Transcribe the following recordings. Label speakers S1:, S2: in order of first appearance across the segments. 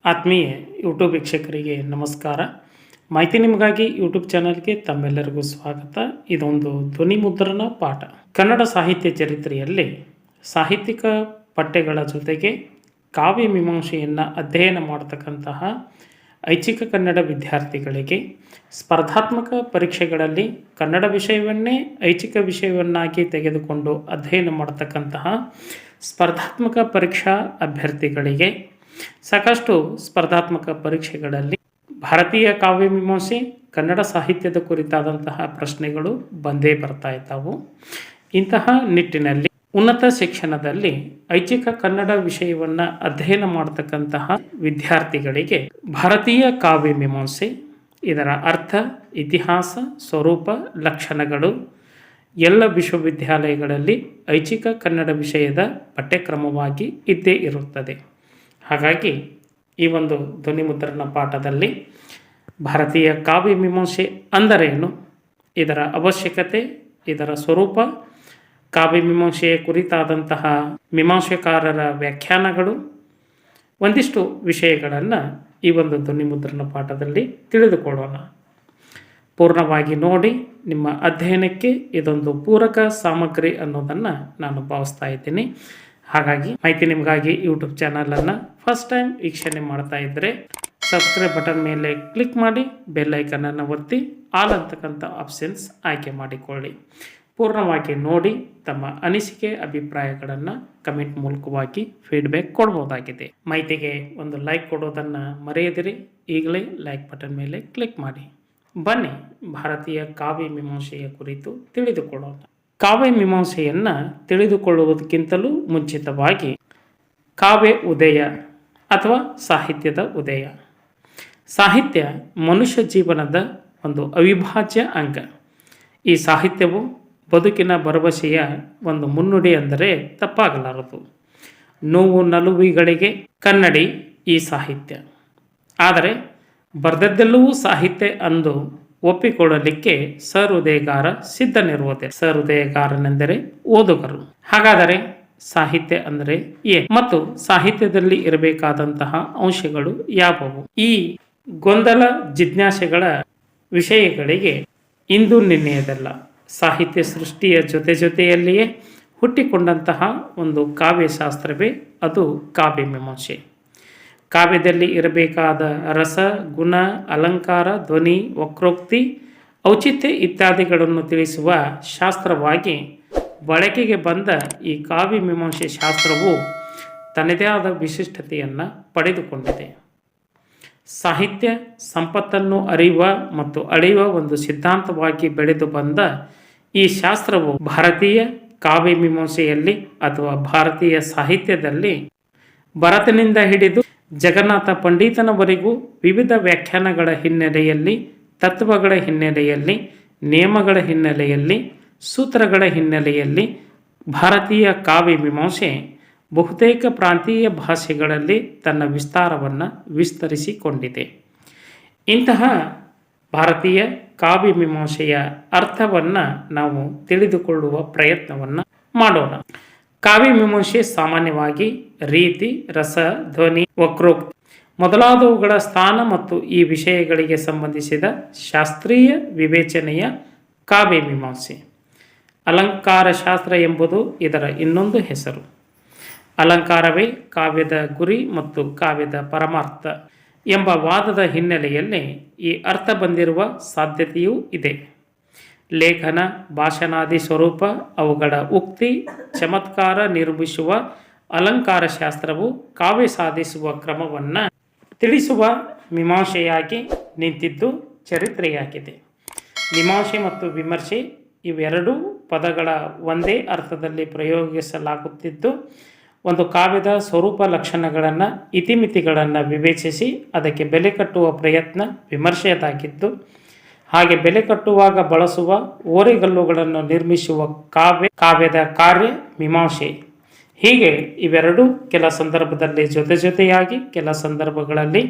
S1: ಆತ್ಮೀಯ ಯೂಟ್ಯೂಬ್ ವೀಕ್ಷಕರಿಗೆ ನಮಸ್ಕಾರ. ಮಾಹಿತಿ ನಿಮಗಾಗಿ ಯೂಟ್ಯೂಬ್ ಚಾನಲ್ಗೆ ತಮ್ಮೆಲ್ಲರಿಗೂ ಸ್ವಾಗತ. ಇದೊಂದು ಧ್ವನಿ ಮುದ್ರಣ ಪಾಠ. ಕನ್ನಡ ಸಾಹಿತ್ಯ ಚರಿತ್ರೆಯಲ್ಲಿ ಸಾಹಿತ್ಯಿಕ ಪಠ್ಯಗಳ ಜೊತೆಗೆ ಕಾವ್ಯ ಮೀಮಾಂಸೆಯನ್ನು ಅಧ್ಯಯನ ಮಾಡತಕ್ಕಂತಹ ಐಚ್ಛಿಕ ಕನ್ನಡ ವಿದ್ಯಾರ್ಥಿಗಳಿಗೆ ಸ್ಪರ್ಧಾತ್ಮಕ ಪರೀಕ್ಷೆಗಳಲ್ಲಿ ಕನ್ನಡ ವಿಷಯವನ್ನೇ ಐಚ್ಛಿಕ ವಿಷಯವನ್ನಾಗಿ ತೆಗೆದುಕೊಂಡು ಅಧ್ಯಯನ ಮಾಡತಕ್ಕಂತಹ ಸ್ಪರ್ಧಾತ್ಮಕ ಪರೀಕ್ಷಾ ಅಭ್ಯರ್ಥಿಗಳಿಗೆ ಸಾಕಷ್ಟು ಸ್ಪರ್ಧಾತ್ಮಕ ಪರೀಕ್ಷೆಗಳಲ್ಲಿ ಭಾರತೀಯ ಕಾವ್ಯ ಮೀಮಾಂಸೆ ಕನ್ನಡ ಸಾಹಿತ್ಯದ ಕುರಿತಾದಂತಹ ಪ್ರಶ್ನೆಗಳು ಬಂದೇ ಬರ್ತಾ ಇದ್ದಾವು. ಇಂತಹ ನಿಟ್ಟಿನಲ್ಲಿ ಉನ್ನತ ಶಿಕ್ಷಣದಲ್ಲಿ ಐಚ್ಛಿಕ ಕನ್ನಡ ವಿಷಯವನ್ನು ಅಧ್ಯಯನ ಮಾಡತಕ್ಕಂತಹ ವಿದ್ಯಾರ್ಥಿಗಳಿಗೆ ಭಾರತೀಯ ಕಾವ್ಯ ಮೀಮಾಂಸೆ, ಇದರ ಅರ್ಥ, ಇತಿಹಾಸ, ಸ್ವರೂಪ, ಲಕ್ಷಣಗಳು ಎಲ್ಲ ವಿಶ್ವವಿದ್ಯಾಲಯಗಳಲ್ಲಿ ಐಚ್ಛಿಕ ಕನ್ನಡ ವಿಷಯದ ಪಠ್ಯಕ್ರಮವಾಗಿ ಇದ್ದೇ ಇರುತ್ತದೆ. ಹಾಗಾಗಿ ಈ ಒಂದು ಧ್ವನಿ ಮುದ್ರಣ ಪಾಠದಲ್ಲಿ ಭಾರತೀಯ ಕಾವ್ಯ ಮೀಮಾಂಸೆ ಅಂದರೇನು, ಇದರ ಅವಶ್ಯಕತೆ, ಇದರ ಸ್ವರೂಪ, ಕಾವ್ಯ ಮೀಮಾಂಸೆಯ ಕುರಿತಾದಂತಹ ಮೀಮಾಂಸೆಕಾರರ ವ್ಯಾಖ್ಯಾನಗಳು, ಒಂದಿಷ್ಟು ವಿಷಯಗಳನ್ನು ಈ ಒಂದು ಧ್ವನಿ ಮುದ್ರಣ ಪಾಠದಲ್ಲಿ ತಿಳಿದುಕೊಳ್ಳೋಣ. ಪೂರ್ಣವಾಗಿ ನೋಡಿ. ನಿಮ್ಮ ಅಧ್ಯಯನಕ್ಕೆ ಇದೊಂದು ಪೂರಕ ಸಾಮಗ್ರಿ ಅನ್ನೋದನ್ನು ನಾನು ಭಾವಿಸ್ತಾ ಇದ್ದೀನಿ. ಹಾಗಾಗಿ ಮಾಹಿತಿ ನಿಮಗಾಗಿ ಯೂಟ್ಯೂಬ್ ಚಾನಲನ್ನು ಫಸ್ಟ್ ಟೈಮ್ ವೀಕ್ಷಣೆ ಮಾಡ್ತಾ ಇದ್ದರೆ ಸಬ್ಸ್ಕ್ರೈಬ್ ಬಟನ್ ಮೇಲೆ ಕ್ಲಿಕ್ ಮಾಡಿ, ಬೆಲ್ ಐಕನನ್ನು ಒತ್ತಿ ಆಲ್ ಅಂತಕ್ಕಂಥ ಆಪ್ಷನ್ಸ್ ಆಯ್ಕೆ ಮಾಡಿಕೊಳ್ಳಿ. ಪೂರ್ಣವಾಗಿ ನೋಡಿ ತಮ್ಮ ಅನಿಸಿಕೆ ಅಭಿಪ್ರಾಯಗಳನ್ನು ಕಮೆಂಟ್ ಮೂಲಕವಾಗಿ ಫೀಡ್ಬ್ಯಾಕ್ ಕೊಡ್ಬೋದಾಗಿದೆ. ಮಾಹಿತಿಗೆ ಒಂದು ಲೈಕ್ ಕೊಡೋದನ್ನು ಮರೆಯದಿರಿ. ಈಗಲೇ ಲೈಕ್ ಬಟನ್ ಮೇಲೆ ಕ್ಲಿಕ್ ಮಾಡಿ. ಬನ್ನಿ ಭಾರತೀಯ ಕಾವ್ಯ ಮೀಮಾಂಸೆಯ ಕುರಿತು ತಿಳಿದುಕೊಳ್ಳೋಣ. ಕಾವ್ಯ ಮೀಮಾಂಸೆಯನ್ನು ತಿಳಿದುಕೊಳ್ಳುವುದಕ್ಕಿಂತಲೂ ಮುಂಚಿತವಾಗಿ ಕಾವ್ಯ ಉದಯ ಅಥವಾ ಸಾಹಿತ್ಯದ ಉದಯ. ಸಾಹಿತ್ಯ ಮನುಷ್ಯ ಜೀವನದ ಒಂದು ಅವಿಭಾಜ್ಯ ಅಂಗ. ಈ ಸಾಹಿತ್ಯವು ಬದುಕಿನ ಭರವಸೆಯ ಒಂದು ಮುನ್ನುಡಿ ಅಂದರೆ ತಪ್ಪಾಗಲಾರದು. ನೋವು ನಲುವಿಗಳಿಗೆ ಕನ್ನಡಿ ಈ ಸಾಹಿತ್ಯ. ಆದರೆ ಬರೆದದ್ದೆಲ್ಲವೂ ಸಾಹಿತ್ಯ ಅಂದು ಒಪ್ಪಿಕೊಳ್ಳಲಿಕ್ಕೆ ಸಹೃದಯಗಾರ ಸಿದ್ಧನಿರುವುದಿಲ್ಲ. ಸಹೃದಯಗಾರನೆಂದರೆ ಓದುಗರು. ಹಾಗಾದರೆ ಸಾಹಿತ್ಯ ಅಂದರೆ ಏನು ಮತ್ತು ಸಾಹಿತ್ಯದಲ್ಲಿ ಇರಬೇಕಾದಂತಹ ಅಂಶಗಳು ಯಾವುವು? ಈ ಗೊಂದಲ ಜಿಜ್ಞಾಸೆಗಳ ವಿಷಯಗಳಿಗೆ ಇಂದು ನಿನ್ನೆಯದಲ್ಲ. ಸಾಹಿತ್ಯ ಸೃಷ್ಟಿಯ ಜೊತೆಯಲ್ಲಿಯೇ ಹುಟ್ಟಿಕೊಂಡಂತಹ ಒಂದು ಕಾವ್ಯಶಾಸ್ತ್ರವೇ ಅದು ಕಾವ್ಯ ಮೀಮಾಂಸೆ. ಕಾವ್ಯದಲ್ಲಿ ಇರಬೇಕಾದ ರಸ, ಗುಣ, ಅಲಂಕಾರ, ಧ್ವನಿ, ವಕ್ರೋಕ್ತಿ, ಔಚಿತ್ಯ ಇತ್ಯಾದಿಗಳನ್ನು ತಿಳಿಸುವ ಶಾಸ್ತ್ರವಾಗಿ ಬಳಕೆಗೆ ಬಂದ ಈ ಕಾವ್ಯ ಮೀಮಾಂಸೆ ಶಾಸ್ತ್ರವು ತನ್ನದೇ ಆದ ವಿಶಿಷ್ಟತೆಯನ್ನು ಪಡೆದುಕೊಂಡಿದೆ. ಸಾಹಿತ್ಯ ಸಂಪತ್ತನ್ನು ಅರಿಯುವ ಮತ್ತು ಅಳೆಯುವ ಒಂದು ಸಿದ್ಧಾಂತವಾಗಿ ಬೆಳೆದು ಬಂದ ಈ ಶಾಸ್ತ್ರವು ಭಾರತೀಯ ಕಾವ್ಯ ಮೀಮಾಂಸೆಯಲ್ಲಿ ಅಥವಾ ಭಾರತೀಯ ಸಾಹಿತ್ಯದಲ್ಲಿ ಭರತನಿಂದ ಹಿಡಿದು ಜಗನ್ನಾಥ ಪಂಡಿತನವರೆಗೂ ವಿವಿಧ ವ್ಯಾಖ್ಯಾನಗಳ ಹಿನ್ನೆಲೆಯಲ್ಲಿ, ತತ್ವಗಳ ಹಿನ್ನೆಲೆಯಲ್ಲಿ, ನಿಯಮಗಳ ಹಿನ್ನೆಲೆಯಲ್ಲಿ, ಸೂತ್ರಗಳ ಹಿನ್ನೆಲೆಯಲ್ಲಿ ಭಾರತೀಯ ಕಾವ್ಯ ಮೀಮಾಂಸೆ ಬಹುತೇಕ ಪ್ರಾಂತೀಯ ಭಾಷೆಗಳಲ್ಲಿ ತನ್ನ ವಿಸ್ತಾರವನ್ನು ವಿಸ್ತರಿಸಿಕೊಂಡಿದೆ. ಇಂತಹ ಭಾರತೀಯ ಕಾವ್ಯ ಮೀಮಾಂಸೆಯ ಅರ್ಥವನ್ನು ನಾವು ತಿಳಿದುಕೊಳ್ಳುವ ಪ್ರಯತ್ನವನ್ನು ಮಾಡೋಣ. ಕಾವ್ಯ ಮೀಮಾಂಸೆ ಸಾಮಾನ್ಯವಾಗಿ ರೀತಿ, ರಸ, ಧ್ವನಿ, ವಕ್ರೋಕ್ತಿ ಮೊದಲಾದವುಗಳ ಸ್ಥಾನ ಮತ್ತು ಈ ವಿಷಯಗಳಿಗೆ ಸಂಬಂಧಿಸಿದ ಶಾಸ್ತ್ರೀಯ ವಿವೇಚನೆಯ ಕಾವ್ಯ ಮೀಮಾಂಸೆ. ಅಲಂಕಾರ ಶಾಸ್ತ್ರ ಎಂಬುದು ಇದರ ಇನ್ನೊಂದು ಹೆಸರು. ಅಲಂಕಾರವೇ ಕಾವ್ಯದ ಗುರಿ ಮತ್ತು ಕಾವ್ಯದ ಪರಮಾರ್ಥ ಎಂಬ ವಾದದ ಹಿನ್ನೆಲೆಯಲ್ಲಿ ಈ ಅರ್ಥ ಬಂದಿರುವ ಸಾಧ್ಯತೆಯೂ ಇದೆ. ಲೇಖನ, ಭಾಷಣಾದಿ ಸ್ವರೂಪ, ಅವುಗಳ ಉಕ್ತಿ, ಚಮತ್ಕಾರ ನಿರ್ಮಿಸುವ ಅಲಂಕಾರ ಶಾಸ್ತ್ರವು ಕಾವ್ಯ ಸಾಧಿಸುವ ಕ್ರಮವನ್ನು ತಿಳಿಸುವ ಮೀಮಾಂಸೆಯಾಗಿ ನಿಂತಿದ್ದು ಚರಿತ್ರೆಯಾಗಿದೆ. ಮೀಮಾಂಸೆ ಮತ್ತು ವಿಮರ್ಶೆ ಇವೆರಡೂ ಪದಗಳ ಒಂದೇ ಅರ್ಥದಲ್ಲಿ ಪ್ರಯೋಗಿಸಲಾಗುತ್ತಿದ್ದು, ಒಂದು ಕಾವ್ಯದ ಸ್ವರೂಪ ಲಕ್ಷಣಗಳನ್ನು, ಇತಿಮಿತಿಗಳನ್ನು ವಿವೇಚಿಸಿ ಅದಕ್ಕೆ ಬೆಲೆ ಕಟ್ಟುವ ಪ್ರಯತ್ನ ವಿಮರ್ಶೆಯದಾಗಿದ್ದು, ಹಾಗೆ ಬೆಲೆ ಕಟ್ಟುವಾಗ ಬಳಸುವ ಓರೆಗಲ್ಲುಗಳನ್ನು ನಿರ್ಮಿಸುವ ಕಾವ್ಯದ ಕಾರ್ಯ ಮೀಮಾಂಸೆ. ಹೀಗೆ ಇವೆರಡೂ ಕೆಲ ಸಂದರ್ಭದಲ್ಲಿ ಜೊತೆಯಾಗಿ, ಕೆಲ ಸಂದರ್ಭಗಳಲ್ಲಿ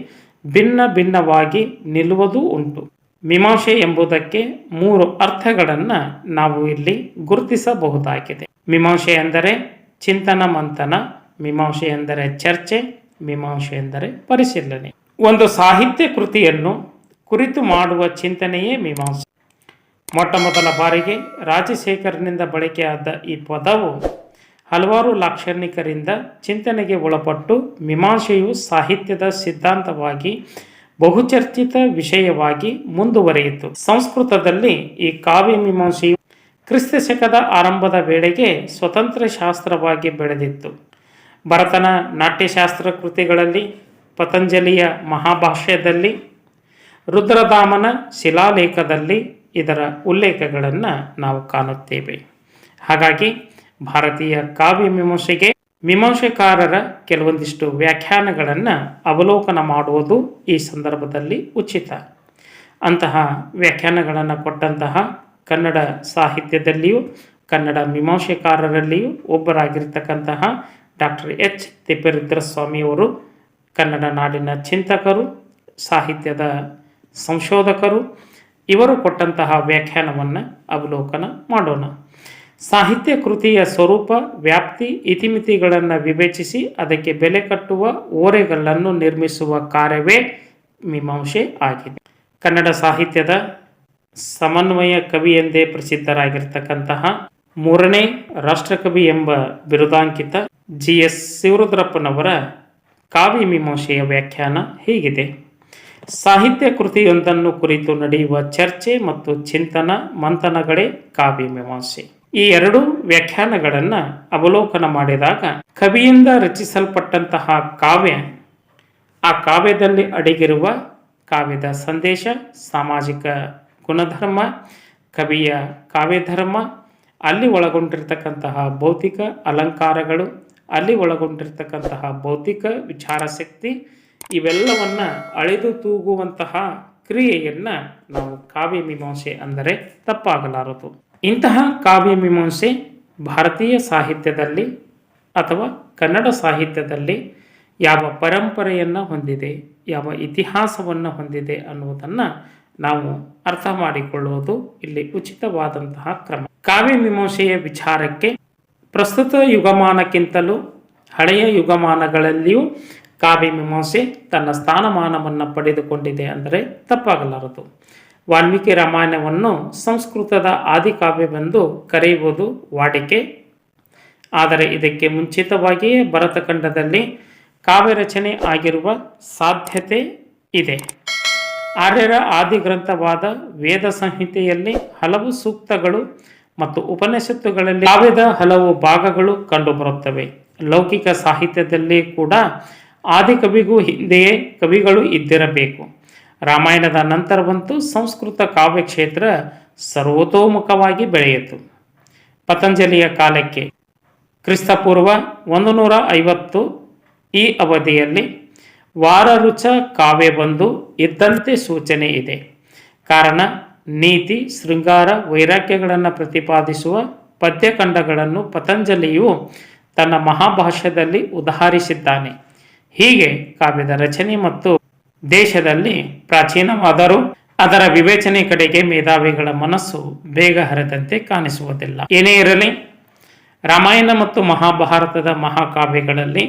S1: ಭಿನ್ನವಾಗಿ ನಿಲ್ಲುವುದೂ ಉಂಟು. ಮೀಮಾಂಸೆ ಎಂಬುದಕ್ಕೆ 3 ಅರ್ಥಗಳನ್ನು ನಾವು ಇಲ್ಲಿ ಗುರುತಿಸಬಹುದಾಗಿದೆ. ಮೀಮಾಂಸೆ ಎಂದರೆ ಚಿಂತನ ಮಂಥನ, ಮೀಮಾಂಸೆ ಎಂದರೆ ಚರ್ಚೆ, ಮೀಮಾಂಸೆ ಎಂದರೆ ಪರಿಶೀಲನೆ. ಒಂದು ಸಾಹಿತ್ಯ ಕೃತಿಯನ್ನು ಕುರಿತು ಮಾಡುವ ಚಿಂತನೆಯೇ ಮೀಮಾಂಸೆ. ಮೊಟ್ಟ ಮೊದಲ ಬಾರಿಗೆ ರಾಜಶೇಖರನಿಂದ ಬಳಕೆಯಾದ ಈ ಪದವು ಹಲವಾರು ಲಾಕ್ಷಣಿಕರಿಂದ ಚಿಂತನೆಗೆ ಒಳಪಟ್ಟು ಮೀಮಾಂಸೆಯು ಸಾಹಿತ್ಯದ ಸಿದ್ಧಾಂತವಾಗಿ ಬಹುಚರ್ಚಿತ ವಿಷಯವಾಗಿ ಮುಂದುವರಿಯಿತು. ಸಂಸ್ಕೃತದಲ್ಲಿ ಈ ಕಾವ್ಯ ಮೀಮಾಂಸೆಯು ಕ್ರಿಸ್ತ ಶಕದ ಆರಂಭದ ವೇಳೆಗೆ ಸ್ವತಂತ್ರ ಶಾಸ್ತ್ರವಾಗಿ ಬೆಳೆದಿತ್ತು. ಭರತನ ನಾಟ್ಯಶಾಸ್ತ್ರ ಕೃತಿಗಳಲ್ಲಿ, ಪತಂಜಲಿಯ ಮಹಾಭಾಷ್ಯದಲ್ಲಿ, ರುದ್ರದಾಮನ ಶಿಲಾಲೇಖದಲ್ಲಿ ಇದರ ಉಲ್ಲೇಖಗಳನ್ನು ನಾವು ಕಾಣುತ್ತೇವೆ. ಹಾಗಾಗಿ ಭಾರತೀಯ ಕಾವ್ಯ ಮೀಮಾಂಸೆಗೆ ಮೀಮಾಂಸೆಕಾರರ ಕೆಲವೊಂದಿಷ್ಟು ವ್ಯಾಖ್ಯಾನಗಳನ್ನು ಅವಲೋಕನ ಮಾಡುವುದು ಈ ಸಂದರ್ಭದಲ್ಲಿ ಉಚಿತ. ಅಂತಹ ವ್ಯಾಖ್ಯಾನಗಳನ್ನು ಕೊಟ್ಟಂತಹ ಕನ್ನಡ ಸಾಹಿತ್ಯದಲ್ಲಿಯೂ ಕನ್ನಡ ಮೀಮಾಂಸೆಕಾರರಲ್ಲಿಯೂ ಒಬ್ಬರಾಗಿರ್ತಕ್ಕಂತಹ ಡಾಕ್ಟರ್ ಎಚ್ ತಿಪ್ಪೇರುದ್ರ ಸ್ವಾಮಿಯವರು ಕನ್ನಡ ನಾಡಿನ ಚಿಂತಕರು, ಸಾಹಿತ್ಯದ ಸಂಶೋಧಕರು. ಇವರು ಕೊಟ್ಟಂತಹ ವ್ಯಾಖ್ಯಾನವನ್ನು ಅವಲೋಕನ ಮಾಡೋಣ. ಸಾಹಿತ್ಯ ಕೃತಿಯ ಸ್ವರೂಪ, ವ್ಯಾಪ್ತಿ, ಇತಿಮಿತಿಗಳನ್ನು ವಿವೇಚಿಸಿ ಅದಕ್ಕೆ ಬೆಲೆ ಕಟ್ಟುವ ಓರೆಗಳನ್ನು ನಿರ್ಮಿಸುವ ಕಾರ್ಯವೇ ಮೀಮಾಂಸೆ ಆಗಿದೆ. ಕನ್ನಡ ಸಾಹಿತ್ಯದ ಸಮನ್ವಯ ಕವಿ ಎಂದೇ ಪ್ರಸಿದ್ಧರಾಗಿರ್ತಕ್ಕಂತಹ ಮೂರನೇ ರಾಷ್ಟ್ರಕವಿ ಎಂಬ ಬಿರುದಾಂಕಿತ GS ಶಿವರುದ್ರಪ್ಪನವರ ಕಾವ್ಯ ಮೀಮಾಂಸೆಯ ವ್ಯಾಖ್ಯಾನ ಹೀಗಿದೆ. ಸಾಹಿತ್ಯ ಕೃತಿಯೊಂದನ್ನು ಕುರಿತು ನಡೆಯುವ ಚರ್ಚೆ ಮತ್ತು ಚಿಂತನ ಮಂಥನಗಳೇ ಕಾವ್ಯ ಮೀಮಾಂಸೆ. ಈ ಎರಡು ವ್ಯಾಖ್ಯಾನಗಳನ್ನು ಅವಲೋಕನ ಮಾಡಿದಾಗ ಕವಿಯಿಂದ ರಚಿಸಲ್ಪಟ್ಟಂತಹ ಕಾವ್ಯ, ಆ ಕಾವ್ಯದಲ್ಲಿ ಅಡಗಿರುವ ಕಾವ್ಯದ ಸಂದೇಶ, ಸಾಮಾಜಿಕ ಗುಣಧರ್ಮ, ಕವಿಯ ಕಾವ್ಯಧರ್ಮ, ಅಲ್ಲಿ ಒಳಗೊಂಡಿರ್ತಕ್ಕಂತಹ ಭೌತಿಕ ಅಲಂಕಾರಗಳು, ಅಲ್ಲಿ ಒಳಗೊಂಡಿರ್ತಕ್ಕಂತಹ ಭೌತಿಕ ವಿಚಾರಶಕ್ತಿ, ಇವೆಲ್ಲವನ್ನು ಅಳೆದು ತೂಗುವಂತಹ ಕ್ರಿಯೆಯನ್ನು ನಾವು ಕಾವ್ಯ ಮೀಮಾಂಸೆ ಅಂದರೆ ತಪ್ಪಾಗಲಾರದು. ಇಂತಹ ಕಾವ್ಯ ಮೀಮಾಂಸೆ ಭಾರತೀಯ ಸಾಹಿತ್ಯದಲ್ಲಿ ಅಥವಾ ಕನ್ನಡ ಸಾಹಿತ್ಯದಲ್ಲಿ ಯಾವ ಪರಂಪರೆಯನ್ನು ಹೊಂದಿದೆ, ಯಾವ ಇತಿಹಾಸವನ್ನು ಹೊಂದಿದೆ ಅನ್ನುವುದನ್ನು ನಾವು ಅರ್ಥ ಮಾಡಿಕೊಳ್ಳುವುದು ಇಲ್ಲಿ ಉಚಿತವಾದಂತಹ ಕ್ರಮ. ಕಾವ್ಯ ಮೀಮಾಂಸೆಯ ವಿಚಾರಕ್ಕೆ ಪ್ರಸ್ತುತ ಯುಗಮಾನಕ್ಕಿಂತಲೂ ಹಳೆಯ ಯುಗಮಾನಗಳಲ್ಲಿಯೂ ಕಾವ್ಯ ಮೀಮಾಂಸೆ ತನ್ನ ಸ್ಥಾನಮಾನವನ್ನು ಪಡೆದುಕೊಂಡಿದೆ ಅಂದರೆ ತಪ್ಪಾಗಲಾರದು. ವಾಲ್ಮೀಕಿ ರಾಮಾಯಣವನ್ನು ಸಂಸ್ಕೃತದ ಆದಿಕಾವ್ಯವೆಂದು ಕರೆಯುವುದು ವಾಡಿಕೆ. ಆದರೆ ಇದಕ್ಕೆ ಮುಂಚಿತವಾಗಿಯೇ ಭರತಖಂಡದಲ್ಲಿ ಕಾವ್ಯ ರಚನೆ ಆಗಿರುವ ಸಾಧ್ಯತೆ ಇದೆ. ಆರ್ಯರ ಆದಿಗ್ರಂಥವಾದ ವೇದ ಸಂಹಿತೆಯಲ್ಲಿ ಹಲವು ಸೂಕ್ತಗಳು ಮತ್ತು ಉಪನಿಷತ್ತುಗಳಲ್ಲಿ ಕಾವ್ಯದ ಹಲವು ಭಾಗಗಳು ಕಂಡುಬರುತ್ತವೆ. ಲೌಕಿಕ ಸಾಹಿತ್ಯದಲ್ಲಿ ಕೂಡ ಆದಿಕವಿಗೂ ಹಿಂದೆಯೇ ಕವಿಗಳು ಇದ್ದಿರಬೇಕು. ರಾಮಾಯಣದ ನಂತರವಂತೂ ಸಂಸ್ಕೃತ ಕಾವ್ಯ ಕ್ಷೇತ್ರ ಸರ್ವತೋಮುಖವಾಗಿ ಬೆಳೆಯಿತು. ಪತಂಜಲಿಯ ಕಾಲಕ್ಕೆ ಕ್ರಿಸ್ತಪೂರ್ವ 150 ಈ ಅವಧಿಯಲ್ಲಿ ವಾರರುಚ ಕಾವ್ಯ ಬಂದು ಇದ್ದಂತೆ ಸೂಚನೆ ಇದೆ. ಕಾರಣ, ನೀತಿ, ಶೃಂಗಾರ, ವೈರಾಗ್ಯಗಳನ್ನು ಪ್ರತಿಪಾದಿಸುವ ಪದ್ಯಖಂಡಗಳನ್ನು ಪತಂಜಲಿಯು ತನ್ನ ಮಹಾಭಾಷ್ಯದಲ್ಲಿ ಉದಾಹರಿಸಿದ್ದಾನೆ. ಹೀಗೆ ಕಾವ್ಯದ ರಚನೆ ಮತ್ತು ದೇಶದಲ್ಲಿ ಪ್ರಾಚೀನವಾದರೂ ಅದರ ವಿವೇಚನೆ ಕಡೆಗೆ ಮೇಧಾವಿಗಳ ಮನಸ್ಸು ಬೇಗ ಹರಿದಂತೆ ಕಾಣಿಸುವುದಿಲ್ಲ. ಏನೇ ಇರಲಿ, ರಾಮಾಯಣ ಮತ್ತು ಮಹಾಭಾರತದ ಮಹಾಕಾವ್ಯಗಳಲ್ಲಿ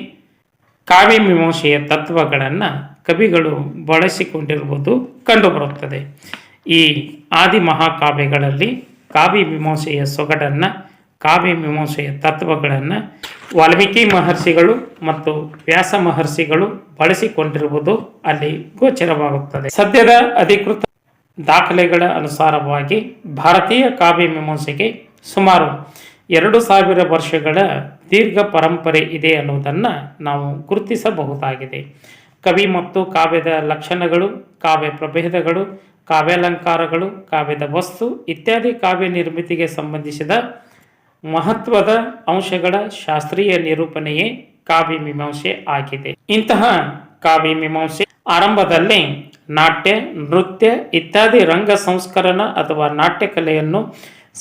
S1: ಕಾವ್ಯ ಮೀಮಾಂಸೆಯ ತತ್ವಗಳನ್ನು ಕವಿಗಳು ಬಳಸಿಕೊಂಡಿರುವುದು ಕಂಡುಬರುತ್ತದೆ. ಈ ಆದಿ ಮಹಾಕಾವ್ಯಗಳಲ್ಲಿ ಕಾವ್ಯ ಮೀಮಾಂಸೆಯ ಸೊಗಡನ್ನು, ಕಾವ್ಯ ಮೀಮಾಂಸೆಯ ತತ್ವಗಳನ್ನು ವಾಲ್ಮೀಕಿ ಮಹರ್ಷಿಗಳು ಮತ್ತು ವ್ಯಾಸ ಮಹರ್ಷಿಗಳು ಬಳಸಿಕೊಂಡಿರುವುದು ಅಲ್ಲಿ ಗೋಚರವಾಗುತ್ತದೆ. ಸದ್ಯದ ಅಧಿಕೃತ ದಾಖಲೆಗಳ ಅನುಸಾರವಾಗಿ ಭಾರತೀಯ ಕಾವ್ಯ ಮೀಮಾಂಸೆಗೆ ಸುಮಾರು 2000 ವರ್ಷಗಳ ದೀರ್ಘ ಪರಂಪರೆ ಇದೆ ಅನ್ನುವುದನ್ನು ನಾವು ಗುರುತಿಸಬಹುದಾಗಿದೆ. ಕವಿ ಮತ್ತು ಕಾವ್ಯದ ಲಕ್ಷಣಗಳು, ಕಾವ್ಯ ಪ್ರಭೇದಗಳು, ಕಾವ್ಯಾಲಂಕಾರಗಳು, ಕಾವ್ಯದ ವಸ್ತು ಇತ್ಯಾದಿ ಕಾವ್ಯ ನಿರ್ಮಿತಿಗೆ ಸಂಬಂಧಿಸಿದ ಮಹತ್ವದ ಅಂಶಗಳ ಶಾಸ್ತ್ರೀಯ ನಿರೂಪಣೆಯೇ ಕಾವ್ಯ ಮೀಮಾಂಸೆ ಆಗಿದೆ. ಇಂತಹ ಕಾವ್ಯ ಮೀಮಾಂಸೆ ಆರಂಭದಲ್ಲಿ ನಾಟ್ಯ, ನೃತ್ಯ ಇತ್ಯಾದಿ ರಂಗ ಸಂಸ್ಕರಣ ಅಥವಾ ನಾಟ್ಯ ಕಲೆಯನ್ನು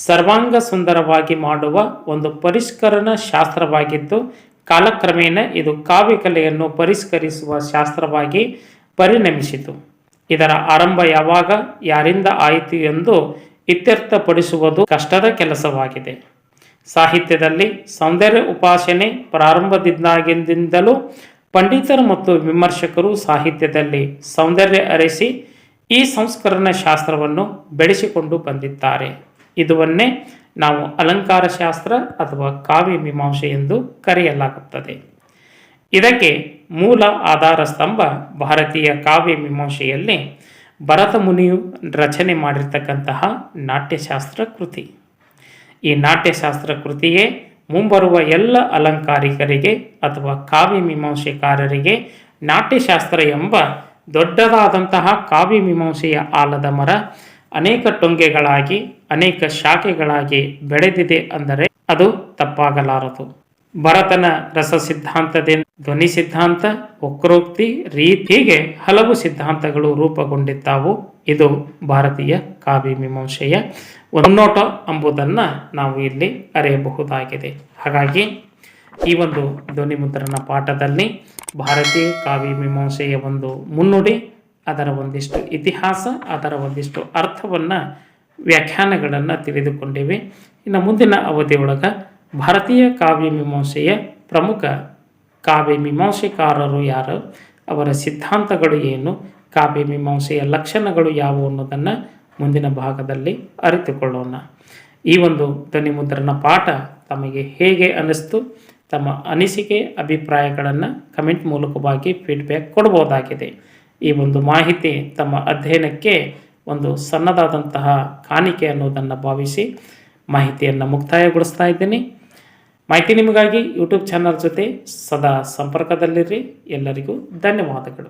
S1: ಸರ್ವಾಂಗ ಸುಂದರವಾಗಿ ಮಾಡುವ ಒಂದು ಪರಿಷ್ಕರಣ ಶಾಸ್ತ್ರವಾಗಿದ್ದು, ಕಾಲಕ್ರಮೇಣ ಇದು ಕಾವ್ಯ ಕಲೆಯನ್ನು ಪರಿಷ್ಕರಿಸುವ ಶಾಸ್ತ್ರವಾಗಿ ಪರಿಣಮಿಸಿತು. ಇದರ ಆರಂಭ ಯಾವಾಗ, ಯಾರಿಂದ ಆಯಿತು ಎಂದು ಇತ್ಯರ್ಥಪಡಿಸುವುದು ಕಷ್ಟದ ಕೆಲಸವಾಗಿದೆ. ಸಾಹಿತ್ಯದಲ್ಲಿ ಸೌಂದರ್ಯ ಉಪಾಸನೆ ಪ್ರಾರಂಭದಿಂದಾಗಿಂದಲೂ ಪಂಡಿತರು ಮತ್ತು ವಿಮರ್ಶಕರು ಸಾಹಿತ್ಯದಲ್ಲಿ ಸೌಂದರ್ಯ ಅರಸಿ ಈ ಸಂಸ್ಕರಣ ಶಾಸ್ತ್ರವನ್ನು ಬೆಳೆಸಿಕೊಂಡು ಬಂದಿದ್ದಾರೆ. ಇದುವನ್ನೇ ನಾವು ಅಲಂಕಾರ ಶಾಸ್ತ್ರ ಅಥವಾ ಕಾವ್ಯ ಮೀಮಾಂಸೆ ಎಂದು ಕರೆಯಲಾಗುತ್ತದೆ. ಇದಕ್ಕೆ ಮೂಲ ಆಧಾರ ಸ್ತಂಭ ಭಾರತೀಯ ಕಾವ್ಯ ಮೀಮಾಂಸೆಯಲ್ಲಿ ಭರತ ಮುನಿಯು ರಚನೆ ಮಾಡಿರ್ತಕ್ಕಂತಹ ನಾಟ್ಯಶಾಸ್ತ್ರ ಕೃತಿ. ಈ ನಾಟ್ಯಶಾಸ್ತ್ರ ಕೃತಿಯೇ ಮುಂಬರುವ ಎಲ್ಲ ಅಲಂಕಾರಿಕರಿಗೆ ಅಥವಾ ಕಾವ್ಯ ಮೀಮಾಂಸೆಕಾರರಿಗೆ ನಾಟ್ಯಶಾಸ್ತ್ರ ಎಂಬ ದೊಡ್ಡದಾದಂತಹ ಕಾವ್ಯ ಮೀಮಾಂಸೆಯ ಆಲದ ಮರ ಅನೇಕ ಟೊಂಗೆಗಳಾಗಿ ಅನೇಕ ಶಾಖೆಗಳಾಗಿ ಬೆಳೆದಿದೆ ಅಂದರೆ ಅದು ತಪ್ಪಾಗಲಾರದು. ಭರತನ ರಸ ಸಿದ್ಧಾಂತದಿಂದ ಧ್ವನಿ ಸಿದ್ಧಾಂತ, ವಕ್ರೋಕ್ತಿ, ರೀತಿ ಹೀಗೆ ಹಲವು ಸಿದ್ಧಾಂತಗಳು ರೂಪುಗೊಂಡಿದ್ದಾವು. ಇದು ಭಾರತೀಯ ಕಾವ್ಯ ಮೀಮಾಂಸೆಯ ಮುನ್ನೋಟ ಎಂಬುದನ್ನು ನಾವು ಇಲ್ಲಿ ಅರಿಯಬಹುದಾಗಿದೆ. ಹಾಗಾಗಿ ಈ ಒಂದು ಧ್ವನಿ ಮುದ್ರಣ ಪಾಠದಲ್ಲಿ ಭಾರತೀಯ ಕಾವ್ಯ ಮೀಮಾಂಸೆಯ ಒಂದು ಮುನ್ನುಡಿ, ಅದರ ಒಂದಿಷ್ಟು ಇತಿಹಾಸ, ಅದರ ಒಂದಿಷ್ಟು ಅರ್ಥವನ್ನು, ವ್ಯಾಖ್ಯಾನಗಳನ್ನು ತಿಳಿದುಕೊಂಡಿವೆ. ಇನ್ನು ಮುಂದಿನ ಅವಧಿಯೊಳಗೆ ಭಾರತೀಯ ಕಾವ್ಯ ಮೀಮಾಂಸೆಯ ಪ್ರಮುಖ ಕಾವ್ಯ ಮೀಮಾಂಸೆಕಾರರು ಯಾರು, ಅವರ ಸಿದ್ಧಾಂತಗಳು ಏನು, ಕಾವ್ಯ ಮೀಮಾಂಸೆಯ ಲಕ್ಷಣಗಳು ಯಾವುವು ಅನ್ನೋದನ್ನು ಮುಂದಿನ ಭಾಗದಲ್ಲಿ ಅರಿತುಕೊಳ್ಳೋಣ. ಈ ಒಂದು ಧ್ವನಿ ಮುದ್ರಣ ಪಾಠ ತಮಗೆ ಹೇಗೆ ಅನ್ನಿಸ್ತು? ತಮ್ಮ ಅನಿಸಿಕೆ, ಅಭಿಪ್ರಾಯಗಳನ್ನು ಕಮೆಂಟ್ ಮೂಲಕವಾಗಿ ಫೀಡ್ಬ್ಯಾಕ್ ಕೊಡ್ಬೋದಾಗಿದೆ. ಈ ಒಂದು ಮಾಹಿತಿ ತಮ್ಮ ಅಧ್ಯಯನಕ್ಕೆ ಒಂದು ಸಣ್ಣದಾದಂತಹ ಕಾಣಿಕೆ ಅನ್ನೋದನ್ನು ಭಾವಿಸಿ ಮಾಹಿತಿಯನ್ನು ಮುಕ್ತಾಯಗೊಳಿಸ್ತಾ ಇದ್ದೀನಿ. ಮಾಹಿತಿ ನಿಮಗಾಗಿ ಯೂಟ್ಯೂಬ್ ಚಾನಲ್ ಜೊತೆ ಸದಾ ಸಂಪರ್ಕದಲ್ಲಿರಿ. ಎಲ್ಲರಿಗೂ ಧನ್ಯವಾದಗಳು.